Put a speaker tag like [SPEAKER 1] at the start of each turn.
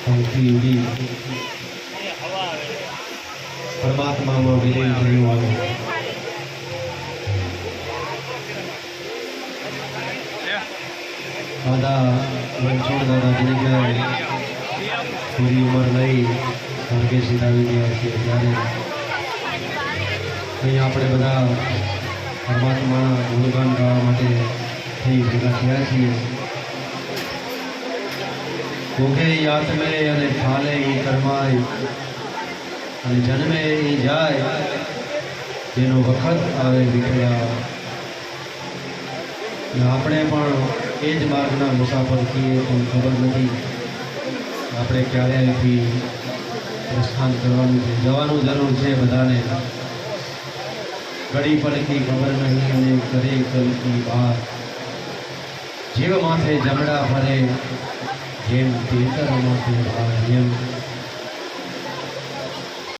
[SPEAKER 1] સૌથી ઉડી પરમાત્મામાં વિલીન થયું આવે દાદા રણછોડ દાદા જગ્યાએ પૂરી ઉંમર લઈ સ્વર્ગે સીધાવી ગયા છીએ ત્યારે અહીં આપણે બધા પરમાત્માના ગુણગાન ગાવા માટે થઈ ભેગા થયા છીએ. ભોગે યાતમે અને ફાલે એ કરમાય અને જન્મે એ જાય તેનો વખત આવે વિખર્યા. આપણે પણ એ જ માર્ગના મુસાફર છીએ પણ ખબર નથી આપણે ક્યારે અહીંથી પ્રસ્થાન કરવાનું છે. જવાનું જરૂર છે બધાને. ઘડી પડકી ખબર નહીં અને કરે કલકી બહાર જીવ માથે જમડા ફરે જેમ તેતર માથે ભાર એમ